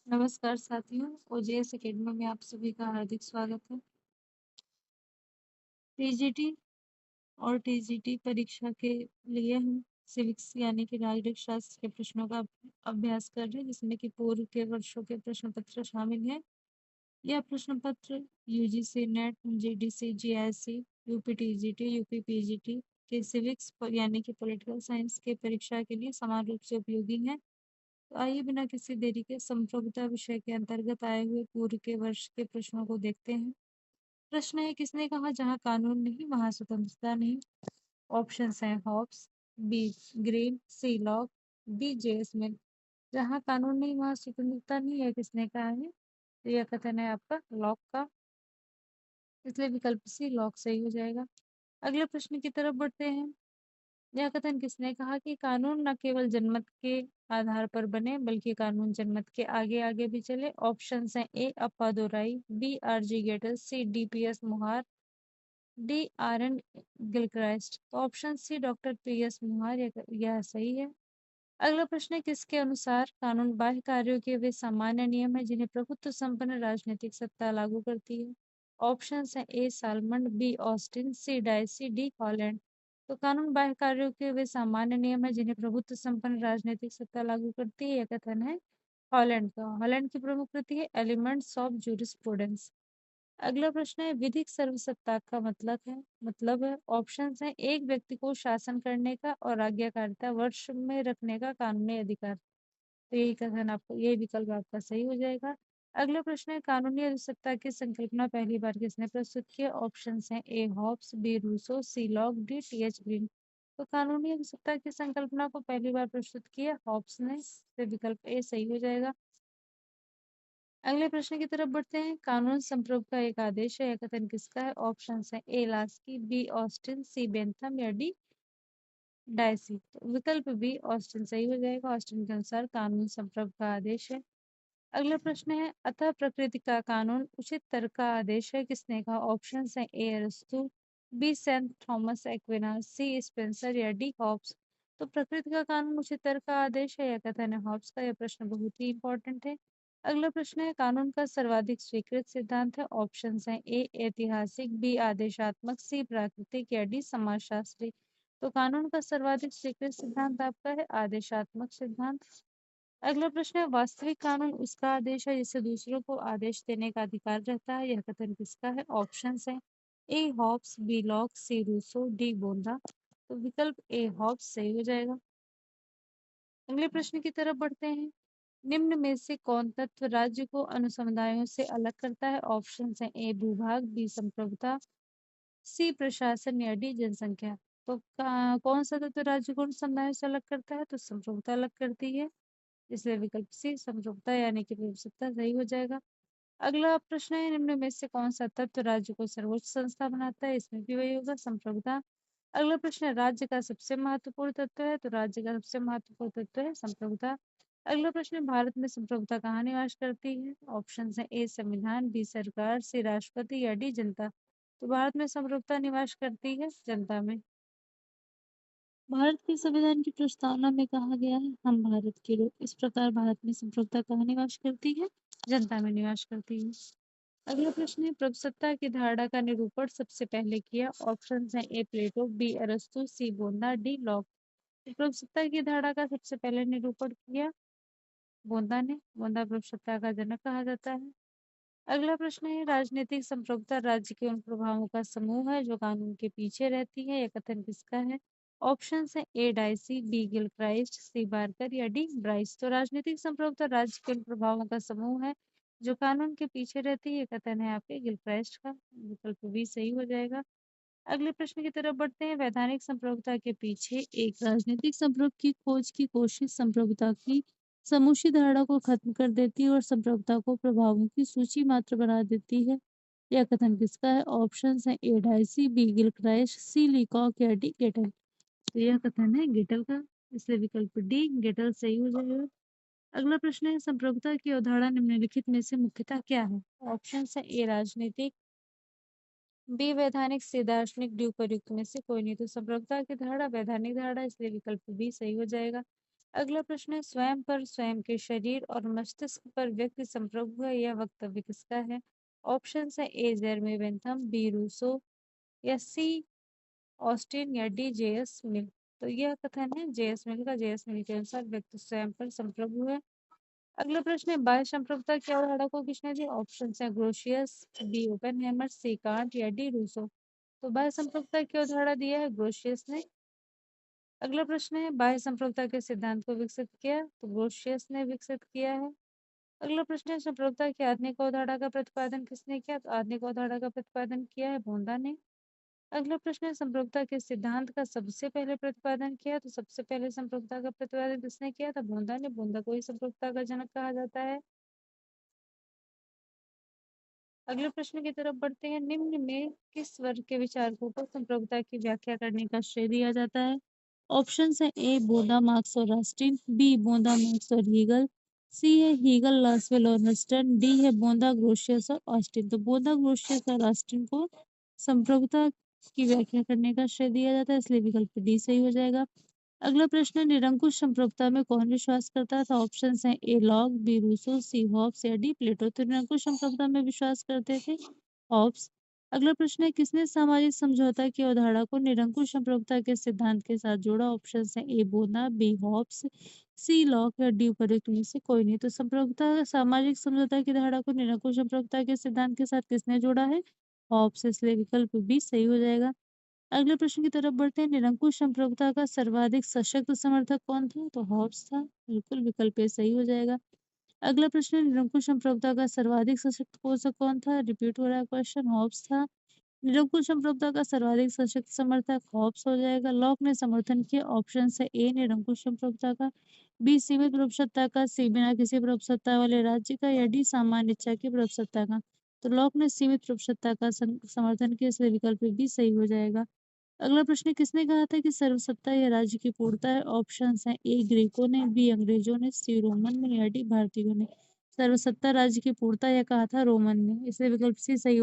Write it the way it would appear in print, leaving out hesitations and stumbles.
नमस्कार साथियों, ओजेएस एकेडमी में आप सभी का हार्दिक स्वागत है। टीजीटी और टीजीटी परीक्षा के लिए हम सिविक्स यानी कि नागरिक शास्त्र के प्रश्नों का अभ्यास कर रहे हैं, जिसमें कि पूर्व के वर्षों के प्रश्न पत्र शामिल हैं। यह प्रश्न पत्र UGC net, GDC, GIC, UP TGT, UP PGT के सिविक्स यानी कि पॉलिटिकल साइंस के परीक्षा के लिए समान रूप से उपयोगी हैं। तो आइए बिना किसी देरी के संप्रभुता विषय के अंतर्गत आए हुए पूर्व के वर्ष के प्रश्नों को देखते हैं। प्रश्न है, किसने कहा जहां कानून नहीं वहां स्वतंत्रता नहीं? ऑप्शन है Hobbs, be green, C Locke, D J Smith. जहां कानून नहीं वहां स्वतंत्रता नहीं, है किसने कहा है? तो यह कथन है आपका लॉक का, इसलिए विकल्प सी लॉक सही हो जाएगा। अगले प्रश्न की तरफ बढ़ते हैं। यह कथन किसने कहा कि कानून न केवल जनमत के आधार पर बने बल्कि कानून जनमत के आगे आगे भी चले? ऑप्शन हैं A Appadurai, B R G Gettell, C D P S Muhar, D R N Gilchrist. तो option C doctor P S Muhar यह सही है। अगला प्रश्न है, किसके अनुसार कानून बाह्य कार्यों के वे सामान्य नियम है जिन्हें प्रभुत्व संपन्न राजनीतिक सत्ता लागू करती है? ऑप्शन है ए सालमंड, बी ऑस्टिन, सी डाइसी, डी हॉलैंड। तो कानून बाह्य कार्यों के वे सामान्य नियम है जिन्हें प्रभुत्व संपन्न राजनीतिक सत्ता लागू करती है, यह कथन है हॉलैंड का। हॉलैंड की प्रमुख कृति है एलिमेंट्स ऑफ जूरिस्प्रूडेंस। अगला प्रश्न है, विधिक सर्वसत्ता का मतलब है ऑप्शन है एक व्यक्ति को शासन करने का और आज्ञाकारिता वर्ष में रखने का कानूनी अधिकार। तो यही विकल्प आपका सही हो जाएगा। अगला प्रश्न है, कानूनी अधिसत्ता की संकल्पना पहली बार किसने प्रस्तुत किया? ऑप्शन है A Hobbes, B Rousseau, C Locke, D T H Green. तो कानूनी अधिसत्ता की संकल्पना को पहली बार प्रस्तुत किया हॉब्स ने, तो विकल्प ए सही हो जाएगा। अगले प्रश्न की तरफ बढ़ते हैं। कानून संप्रभु का एक आदेश है, यह कथन किसका है? ऑप्शन है ए लास्की, बी ऑस्टिन, सी बेंथम या डी डायसी। तो विकल्प बी ऑस्टिन सही हो जाएगा। ऑस्टिन के अनुसार कानून संप्रभु का आदेश है। अगला प्रश्न है, अतः प्रकृति का कानून उचित तर्क का आदेश है, किसने कहा? ऑप्शन है ए अरस्तू, B Saint Thomas Aquinas, C Spencer या डी हॉब्स। तो प्रकृति का कानून उचित तर्क का आदेश है, यह कथन है हॉब्स का। यह प्रश्न बहुत ही इंपॉर्टेंट है। अगला प्रश्न है, कानून का सर्वाधिक स्वीकृत सिद्धांत है। ऑप्शन है ए ऐतिहासिक, बी आदेशात्मक, सी प्राकृतिक या डी समाजशास्त्री। तो कानून का सर्वाधिक स्वीकृत सिद्धांत आपका है आदेशात्मक सिद्धांत। अगला प्रश्न है, वास्तविक कानून उसका आदेश है जिसे दूसरों को आदेश देने का अधिकार रहता है, यह कथन किसका है? ऑप्शन है A Hobbes, B Locke, C Rousseau, D बोंदा। तो विकल्प ए हॉब्स सही हो जाएगा। अगले प्रश्न की तरफ बढ़ते हैं। निम्न में से कौन तत्व राज्य को अनुसमुदायों से अलग करता है? ऑप्शन है ए भूभाग, बी संप्रभुता, सी प्रशासन या डी जनसंख्या। तो कौन सा तत्व राज्य को अनुसमुदायों से अलग करता है? तो संप्रभुता अलग करती है, इसलिए विकल्प सी समरूपता यानी कि विभक्तता सही हो जाएगा। अगला प्रश्न है, निम्न में से कौन सा तत्व राज्य को सर्वोच्च संस्था बनाता है? इसमें भी वही होगा, संप्रभुता। अगला प्रश्न है, राज्य का सबसे महत्वपूर्ण तत्व है? तो राज्य का सबसे महत्वपूर्ण तत्व है संप्रभुता। अगला प्रश्न है, भारत में संप्रभुता कहाँ निवास करती है? ऑप्शन है ए संविधान, बी सरकार, सी राष्ट्रपति या डी जनता। तो भारत में संप्रभुता निवास करती है जनता में। भारत के संविधान की प्रस्तावना में कहा गया है, हम भारत के लोग। इस प्रकार भारत में संप्रभुता कहाँ निवास करती है? जनता में निवास करती है। अगला प्रश्न है, प्रभुसत्ता की धारणा का निरूपण सबसे पहले किया? ऑप्शन है ए प्लेटो, बी अरस्तु, सी बोंदा, डी लॉक। तो प्रभुसत्ता की धारणा का सबसे पहले निरूपण किया बोंदा ने। बोंदा प्रभुसत्ता का जनक कहा जाता है। अगला प्रश्न है, राजनीतिक संप्रभुता राज्य के उन प्रभावों का समूह है जो कानून के पीछे रहती है, यह कथन किसका है? ऑप्शन है ए डाइसी, बी गिलक्राइस्ट, सी बार्कर या डी ब्राइस। तो राजनीतिक संप्रभुता राज्य के उन प्रभावों का समूह है जो कानून के पीछे रहती है, यह कथन है आपके गिलक्राइस्ट का। विकल्प भी सही हो जाएगा। अगले प्रश्न की तरफ बढ़ते हैं। वैधानिक संप्रभुता के पीछे एक राजनीतिक संप्रभु की खोज की कोशिश संप्रभुता की समूची धारणा को खत्म कर देती है और संप्रभुता को प्रभावों की सूची मात्र बना देती है, यह कथन किसका है? ऑप्शन है ए डाइसी, बी गिलक्राइस्ट, सी लीकॉक या डी गेटल। तो यह कथन है गेटल का, इसलिए विकल्प डी गेटल सही हो जाएगा। अगला प्रश्न है, संप्रभुता की अवधारणा निम्नलिखित में से मुख्यतः क्या है? ऑप्शन है ए राजनीतिक, बी वैधानिक, सी दार्शनिक, डी उपर्युक्त में से कोई नहीं। तो संप्रभुता की धारणा वैधानिक धारणा, इसलिए विकल्प बी सही हो जाएगा। अगला प्रश्न है, स्वयं पर, स्वयं के शरीर और मस्तिष्क पर व्यक्ति संप्रभु है, यह वक्तव्य किसका है? ऑप्शन है ए जेरमी बेंथम, बी रूसो, या सी ऑस्टिन, या डी जेएस मिल। तो यह कथन है जेएस मिल का। जेएस मिल के अनुसार व्यक्ति स्वयं पर संप्रभु है। अगला प्रश्न है, बाह्य संप्रभुता की अवधारणा को किसने दी? ऑप्शन है ग्रोशियस, बी ओपेनहेमर, सी कांट, या डी रूसो। तो बाह्य संप्रभुता की अवधारणा दिया है ग्रोशियस ने। अगला प्रश्न है, बाह्य संप्रभुता के सिद्धांत को विकसित किया? तो ग्रोशियस ने विकसित किया है। अगला प्रश्न है, संप्रभुता की आधुनिक अवधारणा का प्रतिपादन किसने किया? तो आधुनिक अवधारणा का प्रतिपादन किया है बोंदा ने। अगला प्रश्न है, संप्रभुता के सिद्धांत का सबसे पहले प्रतिपादन किया? तो सबसे पहले संप्रभुता का प्रतिपादन किसने किया था? बोंदा ने। बोंदा को ही संप्रभुता का जनक कहा जाता है। अगले प्रश्न की तरफ बढ़ते हैं, निम्न में किस वर्ग के विचारकों को संप्रभुता की व्याख्या करने का श्रेय दिया जाता है? ऑप्शन है ए बोंदा, मार्क्स और रास्टिन, बी बोंदा, मार्क्स और हीगल, सी है हीगल, लासवेल और हस्टन, डी है बोंदा, ग्रोशियस और ऑस्टिन। तो बोंदा, ग्रोशियस और ऑस्टिन को संप्रभुता की व्याख्या करने का श्रेय दिया जाता है, इसलिए विकल्प डी सही हो जाएगा। अगला प्रश्न है, निरंकुश संप्रभुता में कौन विश्वास करता था? ऑप्शन है ए लॉक, बी रूसो, सी हॉब्स, या डी प्लेटो। तो निरंकुश संप्रभुता में विश्वास करते थे हॉब्स। अगला प्रश्न है, किसने सामाजिक समझौता की अवधारणा को निरंकुश संप्रभुता के सिद्धांत के साथ जोड़ा? ऑप्शन है ए बोना, बी हॉब्स, सी लॉक, या डी उपर्युक्त में से कोई नहीं। तो संप्रभुता, सामाजिक समझौता की धारणा को निरंकुश संप्रभुता के सिद्धांत के साथ किसने जोड़ा है? हॉब्स। इसलिए विकल्प बी सही हो जाएगा। अगले प्रश्न की तरफ बढ़ते हैं, निरंकुश संप्रभुता का सर्वाधिक सशक्त समर्थक कौन था? तो हॉब्स था। बिल्कुल विकल्प ए सही हो जाएगा। अगला प्रश्न है, निरंकुश संप्रभुता का सर्वाधिक सशक्त पोषक कौन था? रिपीट हो रहा है क्वेश्चन, हॉब्स था। निरंकुश संप्रभुता का सर्वाधिक सशक्त समर्थक हॉब्स हो जाएगा। लॉक ने समर्थन किया। ऑप्शन है ए निरंकुश संप्रभुता का, बी सीमित प्रभुसत्ता का, सी बिना किसी प्रभुसत्ता वाले राज्य का, या डी सामान्य इच्छा की प्रभुसत्ता का। तो लॉक ने सीमित प्रभुसत्ता का समर्थन किया, इसलिए विकल्प बी सही हो जाएगा। अगला प्रश्न है, किसने कहा था कि सर्वसत्ता या राज्य की पूर्णता है? ऑप्शंस हैं ए ग्रीकों ने, बी अंग्रेजों ने, सी रोमन ने, या डी भारतीयों ने। सर्वसत्ता राज्य की पूर्णता यह कहा था रोमन ने, इसलिए विकल्प सी सही हो